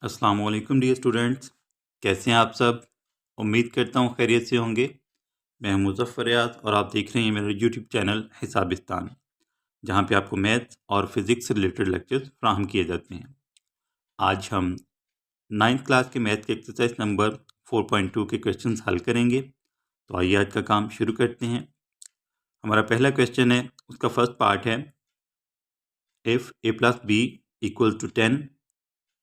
अस्सलाम वालेकुम dear students, कैसे हैं आप सब। उम्मीद करता हूँ खैरियत से होंगे। मैं हूं मुज़फ़्फ़र रियाज़ और आप देख रहे हैं मेरा यूट्यूब चैनल हिसाबिस्तान, जहां पे आपको मैथ्स और फिज़िक्स से रिलेटेड लेक्चर्स फ्राहम किए जाते हैं। आज हम 9th क्लास के मैथ के एक्सरसाइज नंबर 4.2 के क्वेश्चंस हल करेंगे। तो आइए आज का काम शुरू करते हैं। हमारा पहला क्वेश्चन है, उसका फर्स्ट पार्ट है, if a plus b equal to 10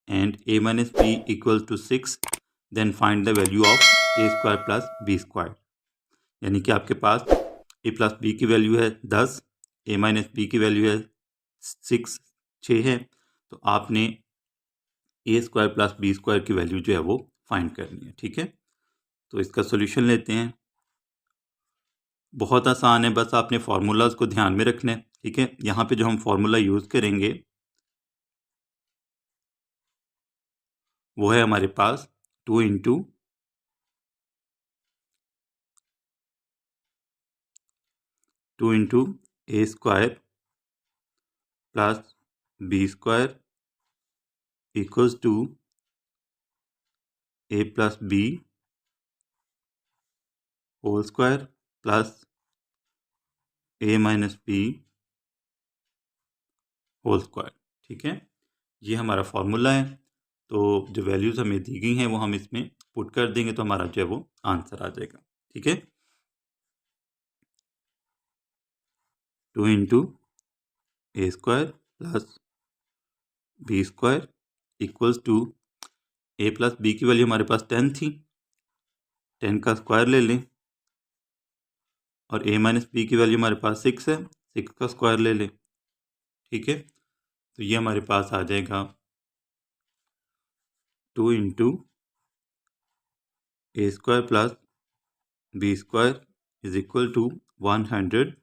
and a minus b equals to 6, then find the value of a square plus b square। यानी कि आपके पास a प्लस बी की वैल्यू है 10, a माइनस बी की value है 6 है। तो आपने a square plus B square की वैल्यू जो है वो फाइंड करनी है। ठीक है, तो इसका सोल्यूशन लेते हैं। बहुत आसान है, बस आपने फार्मूलाज को ध्यान में रखना है। ठीक है, यहाँ पे जो हम फार्मूला यूज़ करेंगे वो है हमारे पास 2 into a square plus B square equals to a plus b whole square plus a minus b whole square. ठीक है, ये हमारा फॉर्मूला है। तो जो वैल्यूज़ हमें दी गई हैं वो हम इसमें पुट कर देंगे तो हमारा जो है वो आंसर आ जाएगा। ठीक है, 2 into a square plus B square equals to a plus b की वैल्यू हमारे पास 10 थी, 10 का स्क्वायर ले लें, और ए माइनस बी की वैल्यू हमारे पास 6 है, 6 का स्क्वायर ले लें। ठीक है, तो ये हमारे पास आ जाएगा 2 into a square plus B square is equal to 100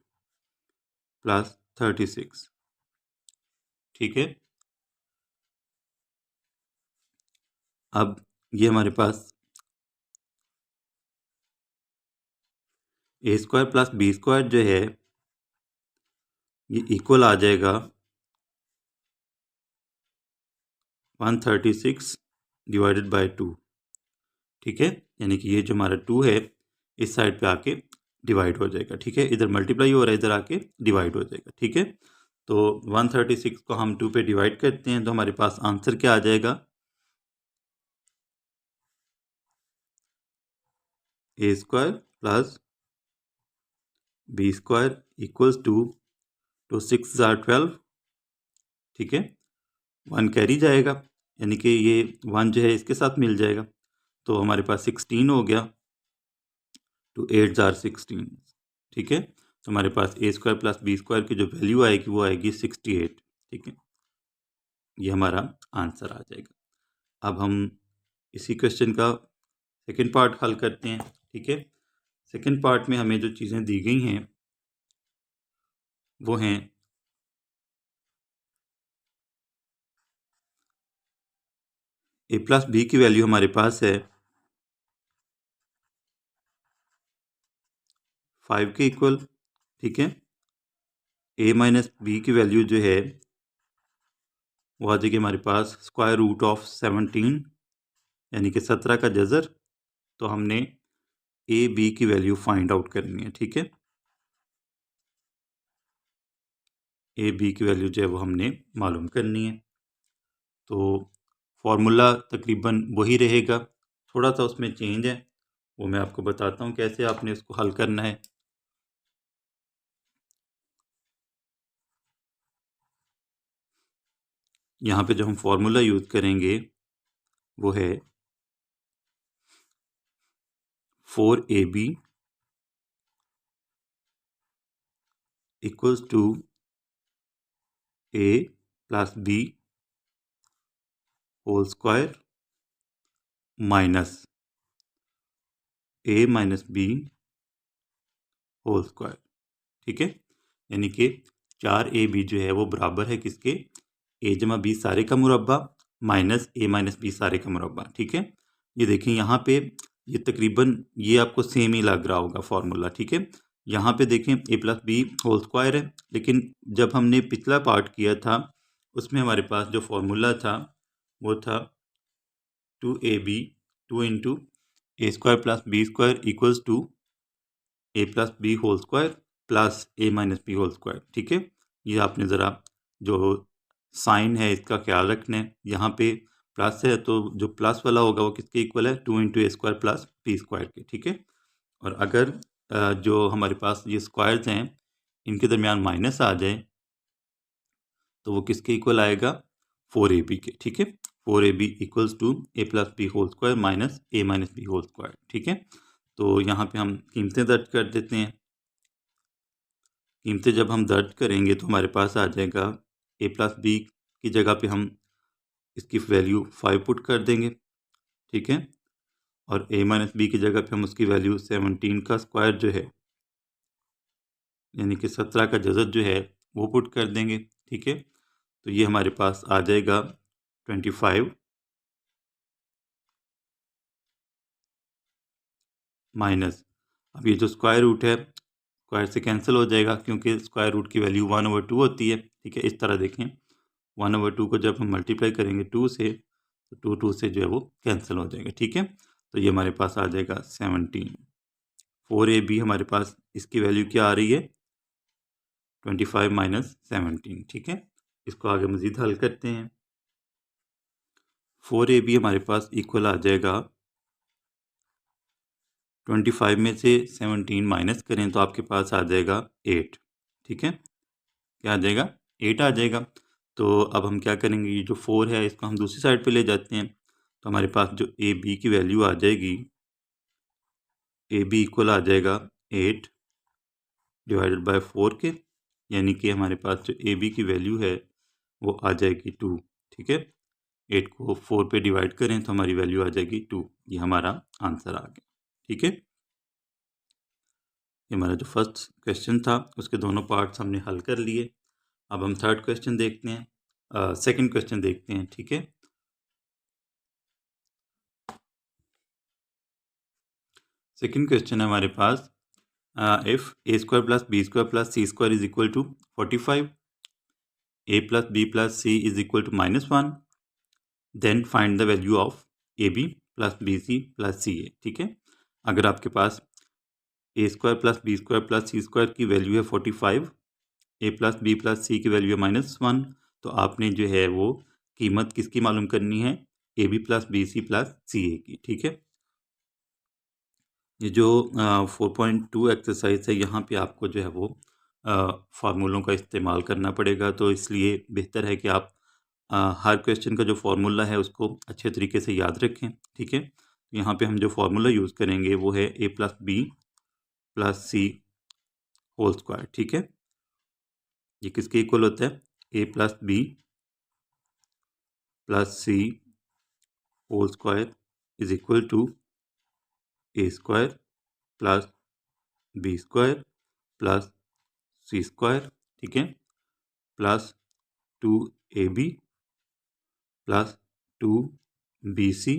plus 36। ठीक है, अब ये हमारे पास ए स्क्वायर प्लस बी स्क्वायर जो है ये इक्वल आ जाएगा 136 डिवाइडेड बाय 2। ठीक है, यानी कि ये जो हमारा 2 है इस साइड पे आके डिवाइड हो जाएगा। ठीक है, इधर मल्टीप्लाई हो रहा है, इधर आके डिवाइड हो जाएगा। ठीक है, तो 136 को हम 2 पे डिवाइड करते हैं तो हमारे पास आंसर क्या आ जाएगा, A square plus B square equals to 6 जार 12। ठीक है, 1 कैरी जाएगा, यानी कि ये 1 जो है इसके साथ मिल जाएगा, तो हमारे पास 16 हो गया, टू 8 जार 16। ठीक है, तो हमारे पास ए स्क्वायर प्लस बी स्क्वायर की जो वैल्यू आएगी वो आएगी 68। ठीक है, ये हमारा आंसर आ जाएगा। अब हम इसी क्वेश्चन का सेकंड पार्ट हल करते हैं। ठीक है, सेकंड पार्ट में हमें जो चीज़ें दी गई हैं वो हैं ए प्लस बी की वैल्यू हमारे पास है 5 के इक्वल। ठीक है, ए माइनस बी की वैल्यू जो है वो आ जाएगी हमारे पास स्क्वायर रूट ऑफ 17, यानी कि 17 का जज़र। तो हमने ए बी की वैल्यू फाइंड आउट करनी है। ठीक है, ए बी की वैल्यू जो है वो हमने मालूम करनी है। तो फॉर्मूला तकरीबन वही रहेगा, थोड़ा सा उसमें चेंज है, वो मैं आपको बताता हूँ कैसे आपने उसको हल करना है। यहाँ पे जो हम फॉर्मूला यूज़ करेंगे वो है 4ab equals to a plus b whole square minus a minus b whole square. ठीक है, यानी कि 4ab जो है वो बराबर है किसके, ए जमा बी सारे का मुरब्बा माइनस ए माइनस बी सारे का मुरब्बा। ठीक है, ये देखें यहाँ पे ये तकरीबन ये आपको सेम ही लग रहा होगा फॉर्मूला। ठीक है, यहाँ पे देखें ए प्लस बी होल स्क्वायर है, लेकिन जब हमने पिछला पार्ट किया था उसमें हमारे पास जो फॉर्मूला था वो था 2ab 2 into a square plus B square equals to a plus b whole square plus a minus b whole square. ठीक है, ये आपने ज़रा जो साइन है इसका ख्याल रखना है। यहाँ पे प्लस है तो जो प्लस वाला होगा वो किसके इक्वल है, 2 into a square plus B square के। ठीक है, और अगर जो हमारे पास ये स्क्वायर्स हैं इनके दरमियान माइनस आ जाए तो वो किसके इक्वल आएगा, 4ab के। ठीक है, 4ab equals to a plus b whole square minus a minus b whole square. ठीक है, तो यहाँ पे हम कीमतें दर्ज कर देते हैं। कीमतें जब हम दर्ज करेंगे तो हमारे पास आ जाएगा ए प्लस बी की जगह पे हम इसकी वैल्यू 5 पुट कर देंगे। ठीक है, और ए माइनस बी की जगह पे हम उसकी वैल्यू 17 का स्क्वायर जो है यानी कि 17 का जज़र जो है वो पुट कर देंगे। ठीक है, तो ये हमारे पास आ जाएगा 25 माइनस, अब ये जो स्क्वायर रूट है स्क्वायर से कैंसिल हो जाएगा क्योंकि स्क्वायर रूट की वैल्यू 1/2 होती है। ठीक है, इस तरह देखें 1/2 को जब हम मल्टीप्लाई करेंगे 2 से तो 2 से जो है वो कैंसिल हो जाएगा। ठीक है, तो ये हमारे पास आ जाएगा 17। 4ab हमारे पास इसकी वैल्यू क्या आ रही है, 25 माइनस 17। ठीक है, इसको आगे मज़ीद हल करते हैं। 4ab हमारे पास इक्वल आ जाएगा 25 में से 17 माइनस करें तो आपके पास आ जाएगा 8। ठीक है, क्या आ जाएगा, 8 आ जाएगा। तो अब हम क्या करेंगे, ये जो 4 है इसको हम दूसरी साइड पे ले जाते हैं तो हमारे पास जो ए बी की वैल्यू आ जाएगी, ए बी इक्वल आ जाएगा 8 डिवाइडेड बाय 4 के, यानी कि हमारे पास जो ए बी की वैल्यू है वो आ जाएगी 2। ठीक है, 8 को 4 पे डिवाइड करें तो हमारी वैल्यू आ जाएगी 2। ये हमारा आंसर आ गया। ठीक है, ये हमारा जो फर्स्ट क्वेश्चन था उसके दोनों पार्ट्स हमने हल कर लिए। अब हम थर्ड क्वेश्चन देखते हैं, सेकंड क्वेश्चन देखते हैं। ठीक है, सेकंड क्वेश्चन है हमारे पास, if A square plus B square plus C square is equal to 45, A plus B plus C is equal to -1, then find the value of A B plus B C plus C A. ठीक है, अगर आपके पास ए square plus B square plus C square की value है 45, A plus B plus C की value है -1, तो आपने जो है वो कीमत किसकी मालूम करनी है, A B plus B C plus C A की। ठीक है, ये जो 4.2 एक्सरसाइज है यहाँ पे आपको जो है वो फार्मूलों का इस्तेमाल करना पड़ेगा, तो इसलिए बेहतर है कि आप हर क्वेश्चन का जो फार्मूला है उसको अच्छे तरीके से याद रखें। ठीक है, यहाँ पे हम जो फार्मूला यूज़ करेंगे वो है A plus B plus C whole square. ठीक है, ये किसके इक्वल होता है, A plus B plus C whole square is equal to A square plus B square plus C square. ठीक है, plus 2ab plus 2bc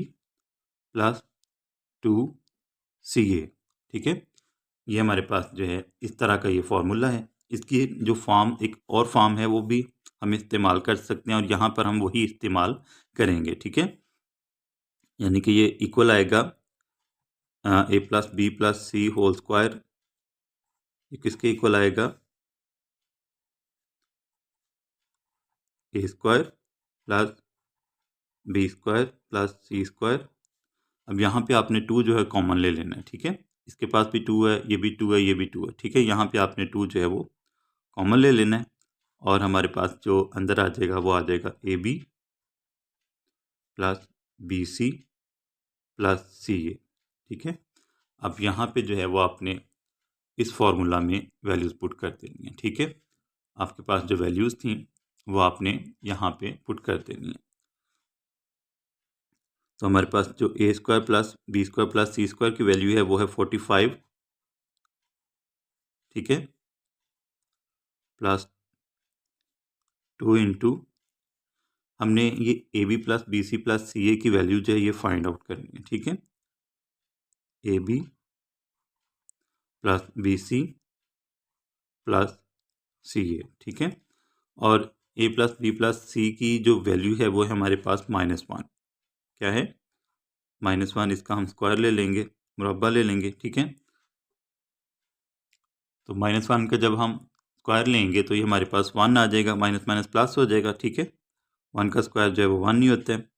plus 2ca। ठीक है, ये हमारे पास जो है इस तरह का ये फार्मूला है। इसकी जो फॉर्म एक और फॉर्म है वो भी हम इस्तेमाल कर सकते हैं और यहाँ पर हम वही इस्तेमाल करेंगे। ठीक है, यानी कि ये इक्वल आएगा A plus B plus C whole square, ये किसके इक्वल आएगा, A square plus B square plus C square. अब यहाँ पे आपने 2 जो है कॉमन ले लेना है। ठीक है, इसके पास भी 2 है, ये भी 2 है, ये भी 2 है। ठीक है, यहाँ पे आपने 2 जो है वो कॉमन ले लेना है और हमारे पास जो अंदर आ जाएगा वो आ जाएगा A B plus B C plus C A. ठीक है, अब यहाँ पे जो है वो आपने इस फॉर्मूला में वैल्यूज़ पुट कर देनी है। ठीक है, आपके पास जो वैल्यूज़ थी वो आपने यहाँ पे पुट कर देनी है। तो हमारे पास जो A square plus B square plus C square की वैल्यू है वो है 45। ठीक है, प्लस 2 इंटू हमने ये A B plus B C plus C A की वैल्यू जो है ये फाइंड आउट करनी है। ठीक है, A B plus B C plus C A. ठीक है, और A plus B plus C की जो वैल्यू है वो है हमारे पास -1। क्या है, -1 इसका हम स्क्वायर ले लेंगे, मुरब्बा ले लेंगे, ठीक है। तो -1 का जब हम स्क्वायर लेंगे तो ये हमारे पास 1 आ जाएगा, माइनस माइनस प्लस हो जाएगा, ठीक है। 1 का स्क्वायर जो है वो 1 ही होता है।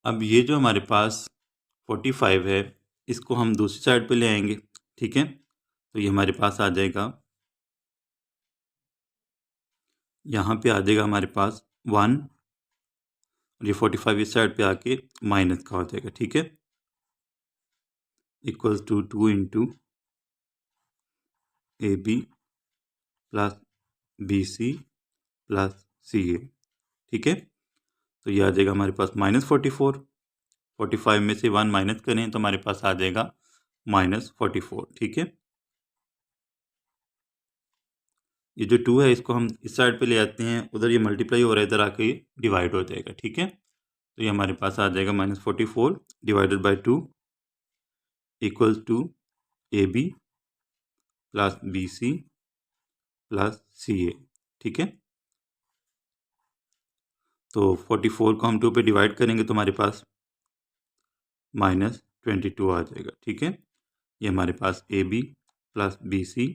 अब ये जो हमारे पास 45 है, इसको हम दूसरी साइड पे ले आएंगे, ठीक है। तो ये हमारे पास आ जाएगा, यहाँ पे आ जाएगा हमारे पास 1 और ये 45 इस साइड पे आके माइनस का हो जाएगा, ठीक है। Equals to 2 into AB plus BC plus CA, ठीक है। तो ये आ जाएगा हमारे पास -44, 45 में से 1 माइनस करें तो हमारे पास आ जाएगा -44, ठीक है। ये जो 2 है इसको हम इस साइड पे ले आते हैं, उधर ये मल्टीप्लाई हो रहा है, इधर आके ये डिवाइड हो जाएगा, ठीक है। तो ये हमारे पास आ जाएगा -44 divided by 2 equals to AB plus BC plus CA, ठीक है। तो 44 को हम 2 पे डिवाइड करेंगे तो हमारे पास -22 आ जाएगा, ठीक है। ये हमारे पास AB plus BC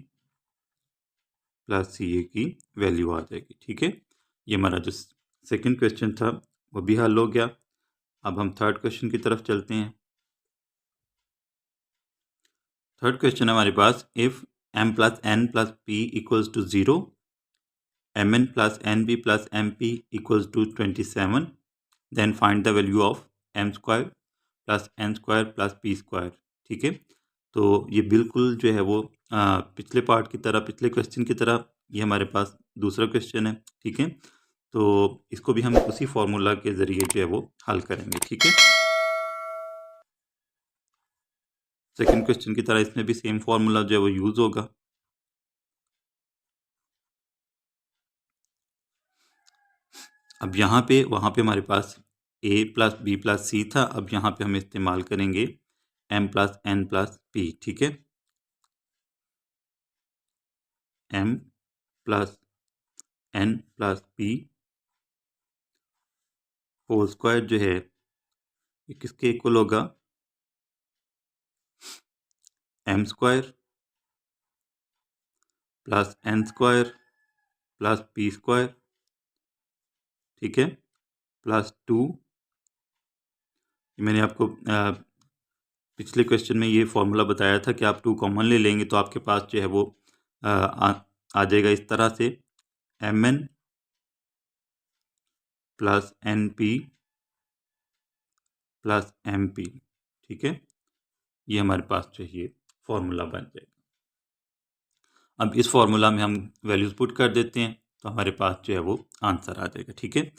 plus CA की वैल्यू आ जाएगी, ठीक है। ये हमारा जो सेकंड क्वेश्चन था वो भी हल हो गया। अब हम थर्ड क्वेश्चन की तरफ चलते हैं। थर्ड क्वेश्चन है हमारे पास, if m plus n plus p equals to 0, mn plus np plus mp equals to 27, then find the value of m square plus n square plus p square, ठीक है। तो ये बिल्कुल जो है वो पिछले पार्ट की तरह, पिछले क्वेश्चन की तरह ये हमारे पास दूसरा क्वेश्चन है, ठीक है। तो इसको भी हम उसी फॉर्मूला के ज़रिए जो है वो हल करेंगे, ठीक है। सेकंड क्वेश्चन की तरह इसमें भी सेम फॉर्मूला जो है वो यूज़ होगा। अब यहाँ पे, वहाँ पे हमारे पास a plus B plus c था, अब यहाँ पे हम इस्तेमाल करेंगे m plus n plus p, ठीक है। m plus n plus p whole square जो है ये किसके इक्वल होगा, m square plus n square plus p square, ठीक है, प्लस 2। मैंने आपको पिछले क्वेश्चन में ये फॉर्मूला बताया था कि आप 2 कॉमन ले लेंगे तो आपके पास जो है वो आ जाएगा इस तरह से, mn plus np plus mp, ठीक है। ये हमारे पास जो है फॉर्मूला बन जाएगा। अब इस फॉर्मूला में हम वैल्यूज़ पुट कर देते हैं तो हमारे पास जो है वो आंसर आ जाएगा, ठीक है।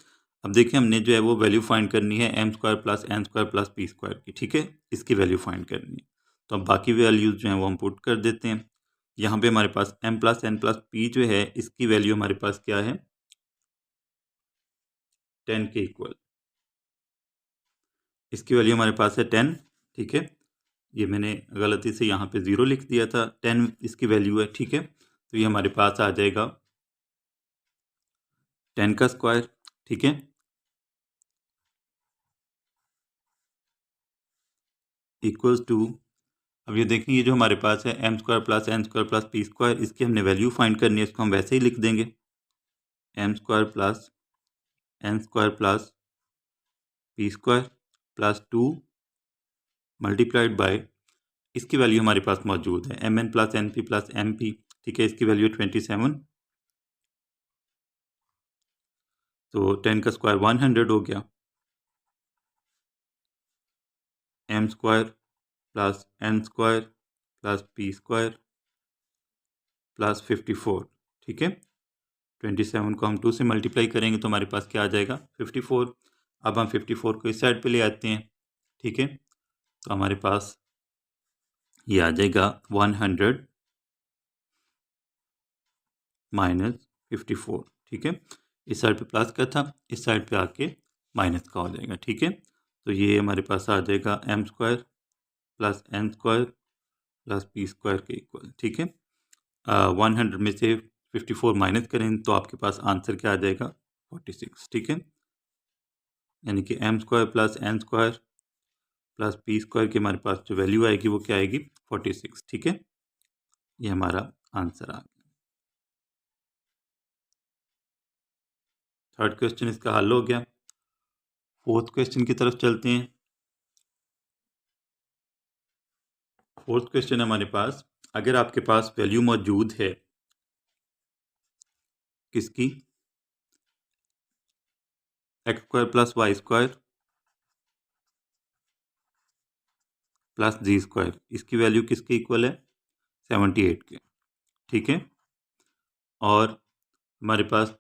अब देखिए हमने जो है वो वैल्यू फाइंड करनी है m square plus n square plus p square की, ठीक है। इसकी वैल्यू फाइंड करनी है तो अब बाकी वैल्यूज़ जो हैं वो हम पुट कर देते हैं। यहाँ पे हमारे पास m plus n plus p जो है इसकी वैल्यू हमारे पास क्या है, 10 के इक्वल। इसकी वैल्यू हमारे पास है 10, ठीक है। ये मैंने गलती से यहाँ पे 0 लिख दिया था, 10 इसकी वैल्यू है, ठीक है। तो ये हमारे पास आ जाएगा 10 का स्क्वायर, ठीक है, इक्वल्स टू, अब ये देखें ये जो हमारे पास है m square plus n square plus p square, इसकी हमने वैल्यू फाइंड करनी है, इसको हम वैसे ही लिख देंगे m square plus n square plus p square plus 2 multiplied by, इसकी वैल्यू हमारे पास मौजूद है mn plus np plus mp, ठीक है। इसकी वैल्यू 27, तो 10 का स्क्वायर 100 हो गया, m square plus n square plus p square plus 54, ठीक है। 27 को हम 2 से मल्टीप्लाई करेंगे तो हमारे पास क्या आ जाएगा, 54। अब हम 54 को इस साइड पे ले आते हैं, ठीक है। तो हमारे पास ये आ जाएगा 100 माइनस 54, ठीक है। इस साइड पे प्लस का था, इस साइड पे आके माइनस का हो जाएगा। ठीक है, तो ये हमारे पास आ जाएगा m square plus n square plus p square के इक्वल। ठीक है, 100 में से 54 माइनस करें तो आपके पास आंसर क्या आ जाएगा, 46। ठीक है, यानी कि m square plus n square plus p square की हमारे पास जो वैल्यू आएगी वो क्या आएगी, 46। ठीक है, ये हमारा आंसर आ गया। थर्ड क्वेश्चन इसका हल हो गया। फोर्थ क्वेश्चन की तरफ चलते हैं। फोर्थ क्वेश्चन हमारे पास, अगर आपके पास वैल्यू मौजूद है किसकी, x square plus y square plus z square, इसकी वैल्यू किसके इक्वल है, 78 के। ठीक है, और हमारे पास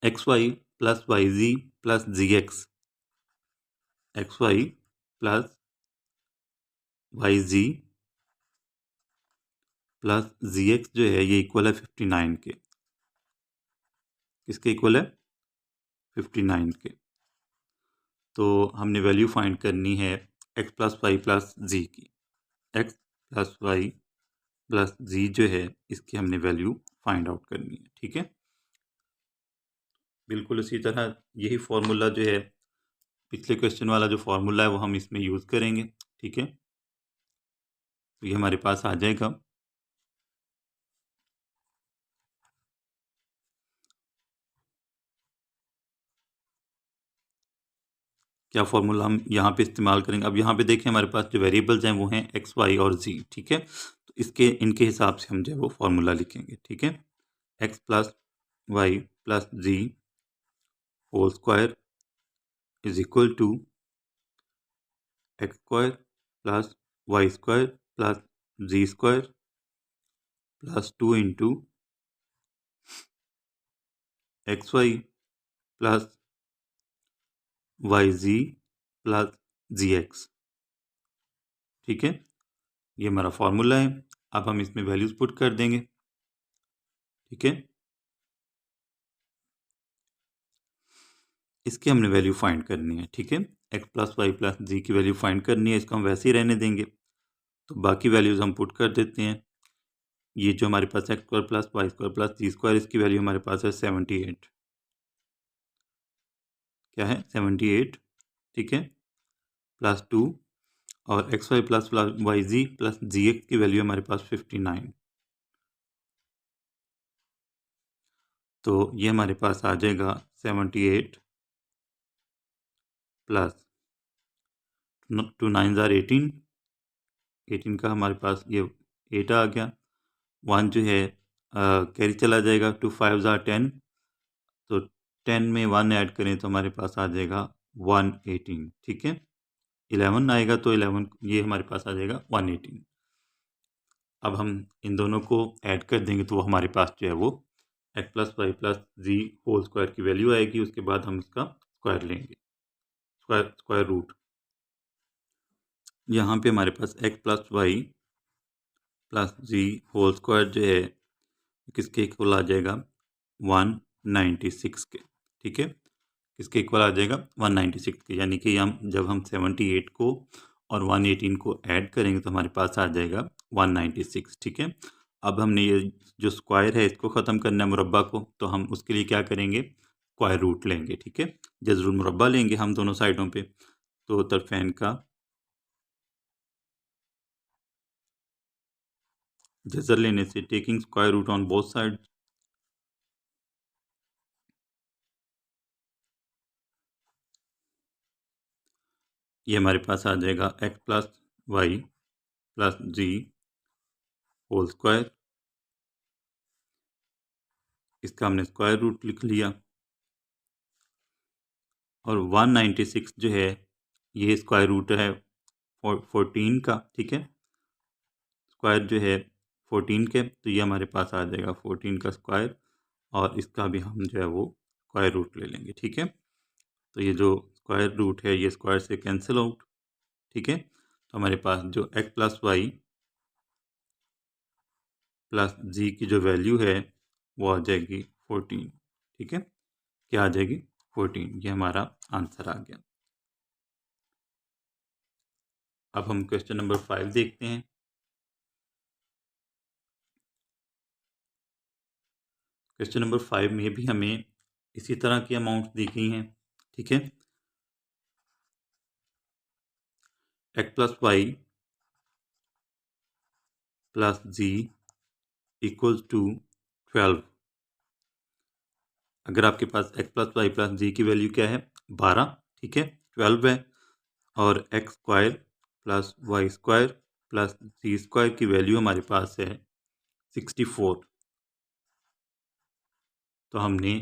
x y plus y z plus z x, x y plus y z plus z x जो है ये इक्वल है 59 के। किसके इक्वल है, 59 के। तो हमने वैल्यू फाइंड करनी है x plus y plus z की। एक्स प्लस वाई प्लस जी जो है इसकी हमने वैल्यू फाइंड आउट करनी है। ठीक है, बिल्कुल इसी तरह यही फॉर्मूला जो है, पिछले क्वेश्चन वाला जो फॉर्मूला है वो हम इसमें यूज़ करेंगे। ठीक है, तो ये हमारे पास आ जाएगा क्या फॉर्मूला हम यहाँ पे इस्तेमाल करेंगे। अब यहाँ पे देखें हमारे पास जो वेरिएबल्स हैं वो हैं एक्स वाई और जी। ठीक है, तो इनके हिसाब से हम जो है वो फॉर्मूला लिखेंगे। ठीक है, x plus y plus z whole square is equal to x square plus y square plus z square plus 2 into x y plus y z plus z x. ठीक है, ये हमारा फॉर्मूला है। अब हम इसमें वैल्यूज पुट कर देंगे। ठीक है, इसकी हमने वैल्यू फाइंड करनी है। ठीक है, x plus y plus z की वैल्यू फाइंड करनी है, इसको हम वैसे ही रहने देंगे। तो बाकी वैल्यूज हम पुट कर देते हैं। ये जो हमारे पास x square plus y square plus z square, इसकी वैल्यू हमारे पास है 78। क्या है, 78। ठीक है, प्लस 2 और x y plus y z plus z x की वैल्यू हमारे पास 59। तो ये हमारे पास आ जाएगा 78 प्लस 2 9 ज़ार 18, 18 का हमारे पास ये 8 आ गया। 1 जो है कैरी चला जाएगा, 2 5 ज़ार 10, तो 10 में 1 ऐड करें तो हमारे पास आ जाएगा 118। ठीक है, 11 आएगा तो 11 ये हमारे पास आ जाएगा 118। अब हम इन दोनों को ऐड कर देंगे तो वो हमारे पास जो है वो x plus y plus z whole square की वैल्यू आएगी। उसके बाद हम इसका स्क्वायर लेंगे, स्क्वायर रूट। यहाँ पे हमारे पास x plus y plus z whole square जो है किसके इक्वल आ जाएगा, 196 के। ठीक है, किसके इक्वल आ जाएगा, 196 के। यानी कि हम जब हम 78 को और 118 को ऐड करेंगे तो हमारे पास आ जाएगा 196। ठीक है, अब हमने ये जो स्क्वायर है इसको ख़त्म करना है मुरब्बा को, तो हम उसके लिए क्या करेंगे, स्क्वायर रूट लेंगे। ठीक है, जज़रुल मुरब्बा लेंगे हम दोनों साइडों पे। तो तरफैन का जज़र लेने से, taking square root on both side, ये हमारे पास आ जाएगा x plus y plus z whole square. इसका हमने स्क्वायर रूट लिख लिया। और 196 जो है ये स्क्वायर रूट है 14 का। ठीक है, स्क्वायर जो है 14 के, तो ये हमारे पास आ जाएगा 14 का स्क्वायर, और इसका भी हम जो है वो स्क्वायर रूट ले लेंगे। ठीक है, तो ये जो स्क्वायर रूट है ये स्क्वायर से कैंसिल आउट। ठीक है, तो हमारे पास जो x plus y plus z की जो वैल्यू है वो आ जाएगी 14। ठीक है, क्या आ जाएगी, 14, ये हमारा आंसर आ गया। अब हम क्वेश्चन नंबर 5 देखते हैं। क्वेश्चन नंबर 5 में भी हमें इसी तरह की अमाउंट दी गई हैं, ठीक है। x plus y plus z equals to 12। अगर आपके पास x plus y plus z की वैल्यू क्या है, 12, ठीक है, 12 है, और x square plus y square plus z square की वैल्यू हमारे पास है 64। तो हमने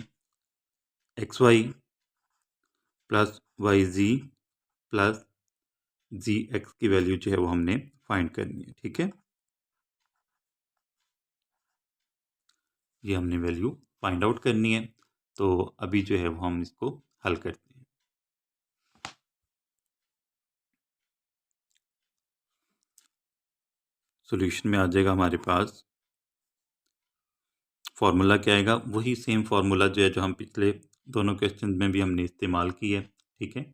x y plus y z plus z x की वैल्यू जो है वो हमने फाइंड करनी है, ठीक है। ये हमने वैल्यू फाइंड आउट करनी है। तो अभी जो है वो हम इसको हल करते हैं। सॉल्यूशन में आ जाएगा हमारे पास, फार्मूला क्या आएगा, वही सेम फार्मूला जो है जो हम पिछले दोनों क्वेश्चन में भी हमने इस्तेमाल की है, ठीक है।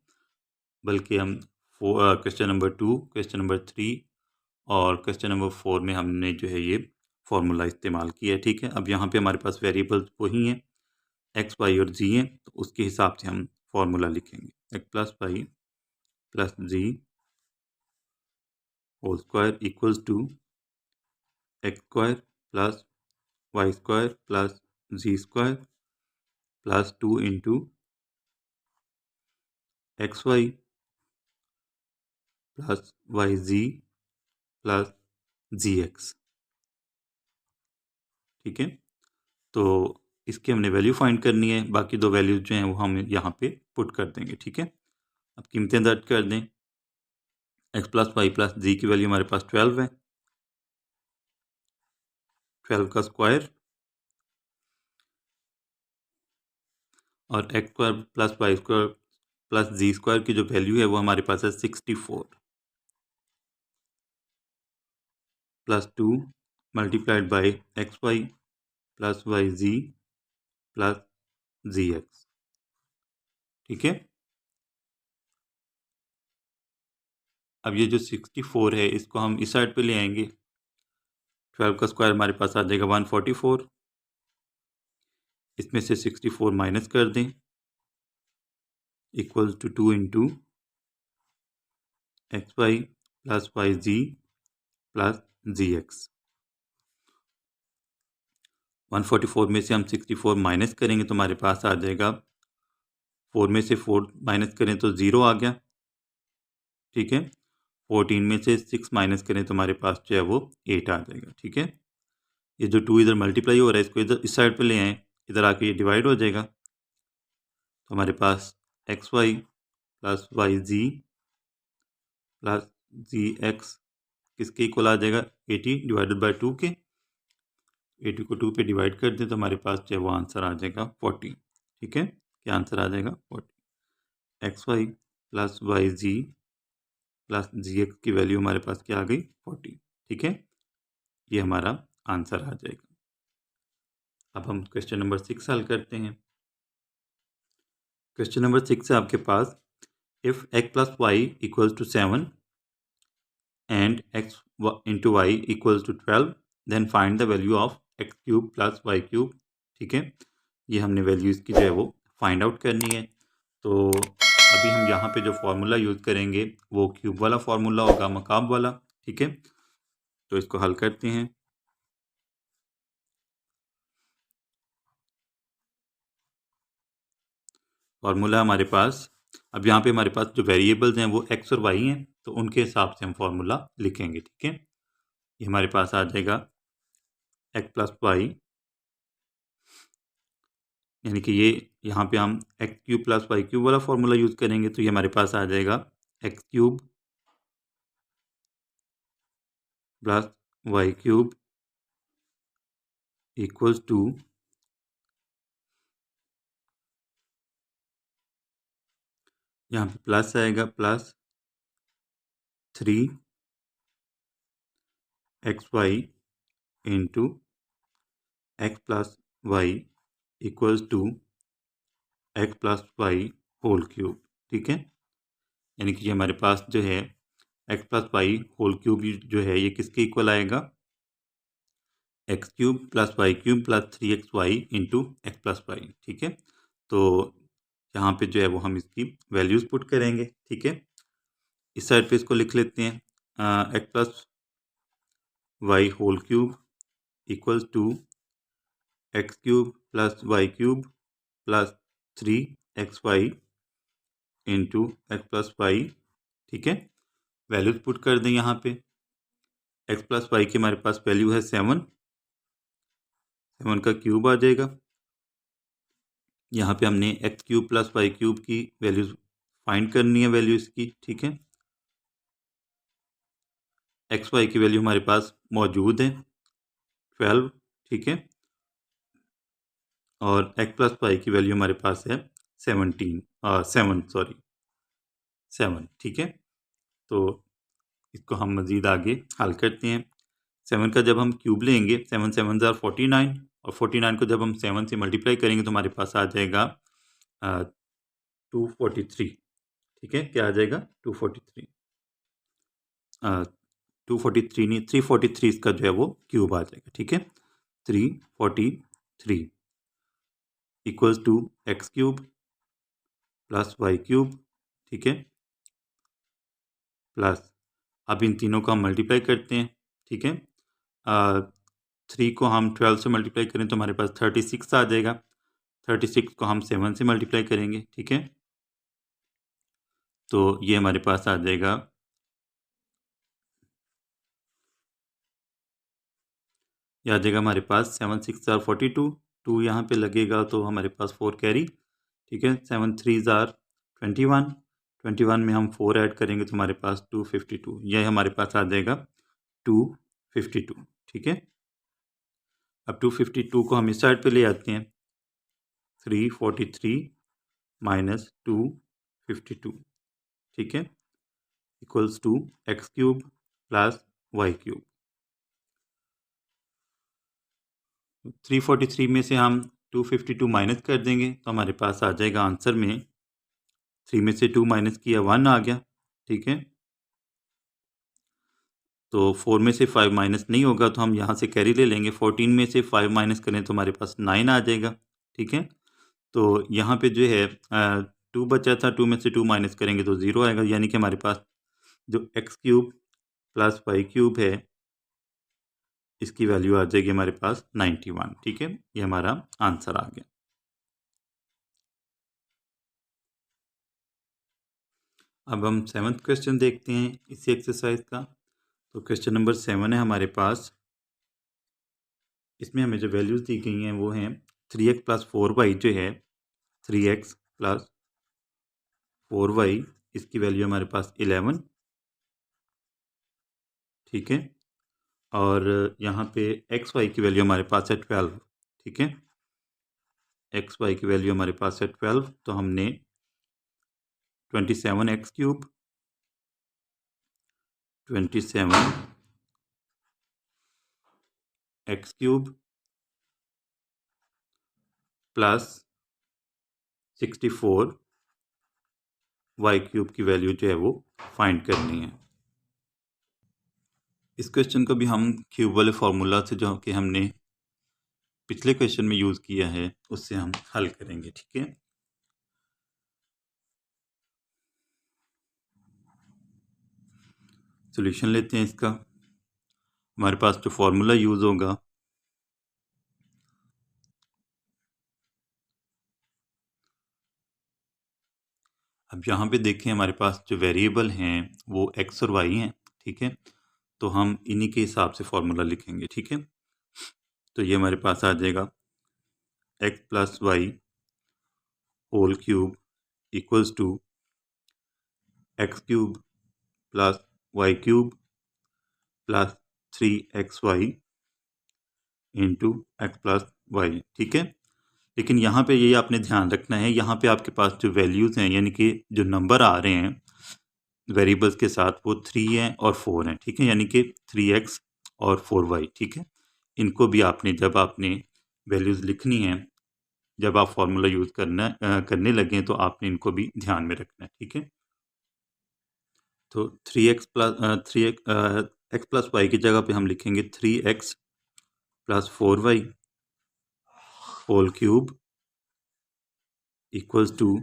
बल्कि हम क्वेश्चन नंबर 2, क्वेश्चन नंबर 3 और क्वेश्चन नंबर 4 में हमने जो है ये फार्मूला इस्तेमाल किया है, ठीक है। अब यहाँ पे हमारे पास वेरिएबल्स वही हैं, एक्स वाई और जी हैं, तो उसके हिसाब से हम फार्मूला लिखेंगे। X plus y plus z whole square equals to x square plus y square plus z square plus 2 into x y plus y z plus z x, ठीक है। तो इसकी हमने वैल्यू फाइंड करनी है, बाकी दो वैल्यूज जो हैं वो हम यहाँ पे पुट कर देंगे, ठीक है। अब कीमतें दर्ज कर दें। X plus y plus z की वैल्यू हमारे पास 12 है, 12 का स्क्वायर, और x square plus y square plus z square की जो वैल्यू है वो हमारे पास है 64 plus 2 multiplied by x y plus y z plus z x, ठीक है। अब ये जो 64 है इसको हम इस साइड पे ले आएंगे। 12 का स्क्वायर हमारे पास आ जाएगा 144, इसमें से 64 माइनस कर दें, equals to 2 into x y plus y z plus z x. 144 में से हम 64 माइनस करेंगे तो हमारे पास आ जाएगा, 4 में से 4 माइनस करें तो 0 आ गया, ठीक है। 14 में से 6 माइनस करें तो हमारे पास जो है वो 8 आ जाएगा, ठीक है। ये जो 2 इधर मल्टीप्लाई हो रहा है इसको इधर इस साइड पे ले आए, इधर आके ये डिवाइड हो जाएगा। तो हमारे पास x y plus y z plus z x किसके इक्वल आ जाएगा, 80 डिवाइडेड बाई 2 के। 80 को 2 पे डिवाइड कर दें तो हमारे पास जो है वो आंसर आ जाएगा 40, ठीक है। क्या आंसर आ जाएगा 40। X y plus y z plus z x की वैल्यू हमारे पास क्या आ गई 40, ठीक है। ये हमारा आंसर आ जाएगा। अब हम क्वेश्चन नंबर 6 हल करते हैं। क्वेश्चन नंबर 6 है आपके पास, if x plus y equals to 7 and x into y equals to 12 then find the value of x cube plus y cube, ठीक है। ये हमने वैल्यू इसकी जो है वो फाइंड आउट करनी है। तो अभी हम यहाँ पे जो फार्मूला यूज़ करेंगे वो क्यूब वाला फार्मूला होगा, मकाब वाला, ठीक है। तो इसको हल करते हैं। फार्मूला हमारे पास, अब यहाँ पे हमारे पास जो वेरिएबल्स हैं वो एक्स और वाई हैं, तो उनके हिसाब से हम फार्मूला लिखेंगे, ठीक है। ये हमारे पास आ जाएगा एक्स प्लस वाई, यानी कि ये यहाँ पे हम x cube plus y cube वाला फार्मूला यूज़ करेंगे, तो ये हमारे पास आ जाएगा x cube plus y cube equals to, यहाँ पे प्लस आएगा, plus 3 x y into x plus y equals to x plus y whole cube, ठीक है। यानी कि ये हमारे पास जो है x plus y whole cube जो है ये किसके इक्वल आएगा, x cube plus y cube plus 3xy into x plus y, ठीक है। तो यहाँ पे जो है वो हम इसकी वैल्यूज़ पुट करेंगे, ठीक है। इस साइड पे इसको लिख लेते हैं, x plus y whole cube equals to x cube plus y cube plus 3xy into x plus y, ठीक है। वैल्यूज पुट कर दें यहाँ पे, एक्स प्लस वाई की हमारे पास वैल्यू है 7 का क्यूब आ जाएगा। यहाँ पे हमने x cube plus y cube की वैल्यूज फाइंड करनी है, वैल्यू इसकी, ठीक है। एक्स वाई की वैल्यू हमारे पास मौजूद है 12, ठीक है। और एक्स प्लस वाई की वैल्यू हमारे पास है 7, ठीक है। तो इसको हम मज़ीद आगे हल करते हैं। 7 का जब हम क्यूब लेंगे, 7 7 ज़ार 49, और 49 को जब हम 7 से मल्टीप्लाई करेंगे तो हमारे पास आ जाएगा 243, ठीक है। क्या आ जाएगा, 243, 243 नहीं 343 इसका जो है वो क्यूब आ जाएगा, ठीक है। 343 equals to x cube plus y cube, ठीक है, प्लस अब इन तीनों को हम मल्टीप्लाई करते हैं, ठीक है। 3 को हम 12 से मल्टीप्लाई करें तो हमारे पास 36 आ जाएगा। 36 को हम 7 से मल्टीप्लाई करेंगे, ठीक है। तो ये हमारे पास आ जाएगा, ये आ जाएगा हमारे पास 7 6 ज़ार 42, 2 यहाँ पे लगेगा तो हमारे पास 4 कैरी, ठीक है। 7 3 ज़ार 21, 21 में हम 4 ऐड करेंगे तो हमारे पास 252, यह हमारे पास आ जाएगा 252, ठीक है। अब 252 को हम इस साइड पे ले आते हैं, 343 माइनस 252, ठीक है, equals to x cube plus y cube. 343 में से हम 252 माइनस कर देंगे तो हमारे पास आ जाएगा आंसर में 3 में से 2 माइनस किया 1 आ गया, ठीक है। तो 4 में से 5 माइनस नहीं होगा तो हम यहाँ से कैरी ले लेंगे, 14 में से 5 माइनस करें तो हमारे पास 9 आ जाएगा, ठीक है। तो यहाँ पे जो है 2 बचा था, 2 में से 2 माइनस करेंगे तो 0 आएगा, यानी कि हमारे पास जो x cube plus y cube है इसकी वैल्यू आ जाएगी हमारे पास 91, ठीक है। ये हमारा आंसर आ गया। अब हम 7th क्वेश्चन देखते हैं इसी एक्सरसाइज का। तो क्वेश्चन नंबर 7 है हमारे पास, इसमें हमें जो वैल्यूज दी गई हैं वो हैं 3x प्लस 4y जो है 3x प्लस 4y, इसकी वैल्यू हमारे पास 11, ठीक है। और यहाँ पे एक्स वाई की वैल्यू हमारे पास है 12, ठीक है। एक्स वाई की वैल्यू हमारे पास है 12, तो हमने 27 x cube 27 x cube plus 64 y cube की वैल्यू जो है वो फाइंड करनी है। इस क्वेश्चन को भी हम क्यूब वाले फार्मूला से जो कि हमने पिछले क्वेश्चन में यूज़ किया है उससे हम हल करेंगे, ठीक है। सॉल्यूशन लेते हैं इसका। हमारे पास जो फार्मूला यूज़ होगा अब यहाँ पे देखें हमारे पास जो वेरिएबल हैं वो एक्स और वाई हैं, ठीक है। तो हम इन्हीं के हिसाब से फार्मूला लिखेंगे, ठीक है। तो ये हमारे पास आ जाएगा x plus y whole cube equals to x cube plus y cube plus 3xy into x plus y, ठीक है। लेकिन यहाँ पे ये आपने ध्यान रखना है, यहाँ पे आपके पास जो वैल्यूज़ हैं यानी कि जो नंबर आ रहे हैं वेरिएबल्स के साथ वो 3 हैं और 4 हैं, ठीक है। यानी कि 3x और 4y, ठीक है। इनको भी आपने जब आपने वैल्यूज़ लिखनी है जब आप फार्मूला यूज़ करने लगें तो आपने इनको भी ध्यान में रखना है, ठीक है। तो 3x प्लस वाई की जगह पे हम लिखेंगे 3x plus 4y whole cube equals to,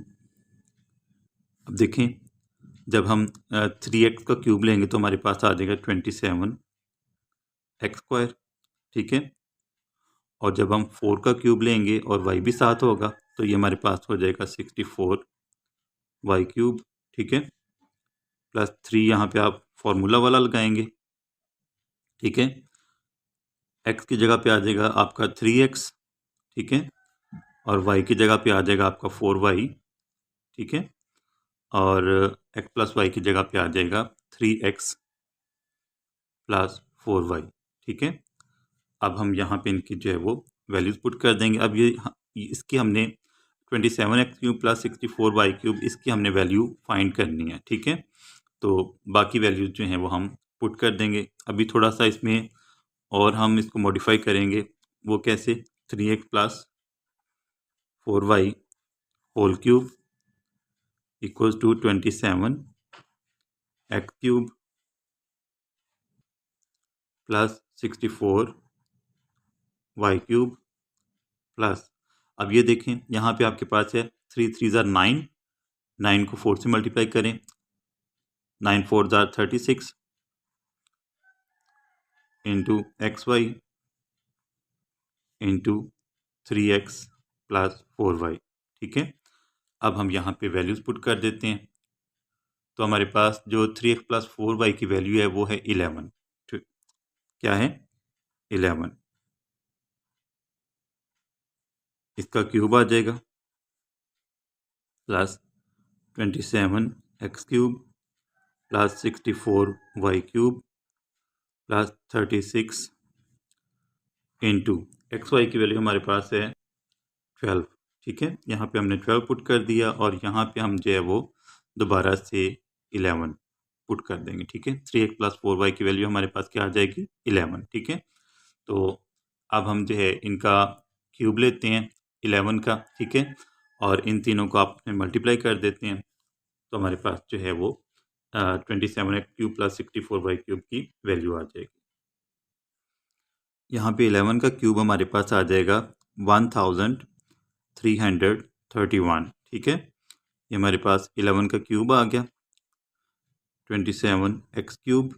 अब देखें जब हम 3x का क्यूब लेंगे तो हमारे पास आ जाएगा 27x², ठीक है। और जब हम 4 का क्यूब लेंगे और y भी साथ होगा तो ये हमारे पास हो जाएगा 64y³, ठीक है। प्लस 3 यहाँ पे आप फॉर्मूला वाला लगाएंगे, ठीक है। x की जगह पे आ जाएगा आपका 3x, ठीक है। और y की जगह पे आ जाएगा आपका 4y, ठीक है। और x प्लस वाई की जगह पे आ जाएगा 3x प्लस 4y, ठीक है। अब हम यहाँ पे इनकी जो है वो वैल्यूज पुट कर देंगे। अब ये इसकी हमने 27x³ प्लस 64y³ इसकी हमने वैल्यू फाइंड करनी है, ठीक है। तो बाकी वैल्यूज जो हैं वो हम पुट कर देंगे। अभी थोड़ा सा इसमें और हम इसको मॉडिफाई करेंगे, वो कैसे, 3x plus 4y whole cube equals to 27x³ plus 64y³ plus, अब ये देखें यहाँ पे आपके पास है 3 3 ज़ार 9, 9 को 4 से मल्टीप्लाई करें, 9 4 ज़ार 36 into XY into 3x plus 4y, ठीक है। अब हम यहाँ पे वैल्यूज पुट कर देते हैं। तो हमारे पास जो 3x प्लस 4y की वैल्यू है वो है 11, ठीक, क्या है 11। इसका क्यूब आ जाएगा plus 27x³ plus 64y³ plus 36 into XY की वैल्यू हमारे पास है 12, ठीक है। यहाँ पे हमने 12 पुट कर दिया और यहाँ पे हम जो है वो दोबारा से 11 पुट कर देंगे, ठीक है। 3x प्लस 4y की वैल्यू हमारे पास क्या आ जाएगी 11, ठीक है। तो अब हम जो है इनका क्यूब लेते हैं 11 का, ठीक है। और इन तीनों को आपने मल्टीप्लाई कर देते हैं तो हमारे पास जो है वो 27x³ प्लस 64y³ की वैल्यू आ जाएगी। यहाँ पे 11 का क्यूब हमारे पास आ जाएगा 1331, ठीक है। ये हमारे पास 11 का क्यूब आ गया, 27x³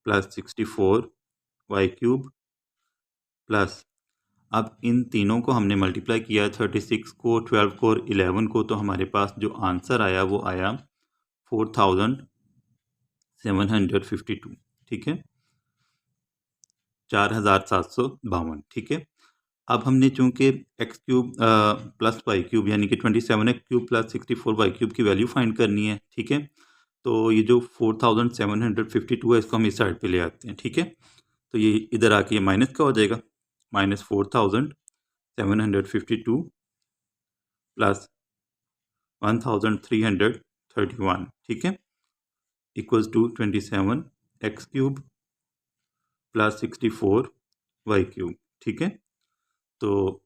प्लस 64y³ प्लस, अब इन तीनों को हमने मल्टीप्लाई किया 36 को, 12 को और 11 को, तो हमारे पास जो आंसर आया वो आया 4752, ठीक है, 4752, ठीक है। अब हमने चूंकि x³ प्लस y³ यानी कि 27x³ प्लस 64y³ की वैल्यू फाइंड करनी है, ठीक है। तो ये जो 4752 है इसको हम इस साइड पे ले आते हैं, ठीक है। तो ये इधर आके ये माइनस का हो जाएगा, माइनस 4752 प्लस 1331, ठीक है, equals to 27x³ plus 64y³, ठीक है। तो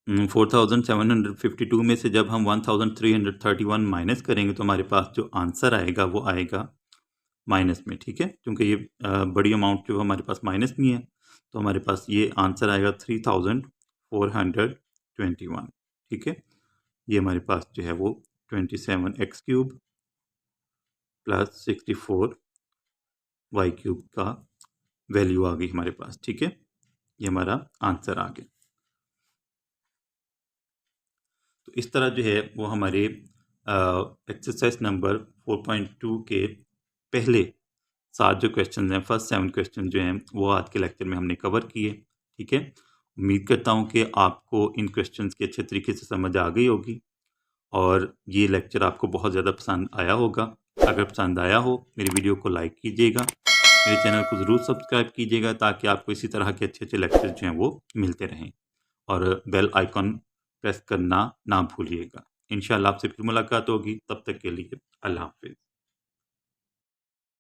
4752 में से जब हम 1331 माइनस करेंगे तो हमारे पास जो आंसर आएगा वो आएगा माइनस में, ठीक है। क्योंकि ये बड़ी अमाउंट जो हमारे पास माइनस में है तो हमारे पास ये आंसर आएगा 3421, ठीक है। ये हमारे पास जो है वो 27x³ प्लस 64y³ का वैल्यू आ गई हमारे पास, ठीक है। ये हमारा आंसर आ गया। तो इस तरह जो है वो हमारे एक्सरसाइज नंबर 4.2 के पहले 7 जो क्वेश्चन हैं, फर्स्ट 7 क्वेश्चन जो हैं वो आज के लेक्चर में हमने कवर किए, ठीक है। उम्मीद करता हूँ कि आपको इन क्वेश्चंस की अच्छे तरीके से समझ आ गई होगी और ये लेक्चर आपको बहुत ज़्यादा पसंद आया होगा। अगर पसंद आया हो मेरी वीडियो को लाइक कीजिएगा, मेरे चैनल को ज़रूर सब्सक्राइब कीजिएगा ताकि आपको इसी तरह के अच्छे अच्छे लेक्चर जो हैं वो मिलते रहें, और बेल आइकॉन प्रेस करना ना भूलिएगा। इंशाल्लाह आपसे फिर मुलाकात होगी, तब तक के लिए अल्लाह हाफिज़।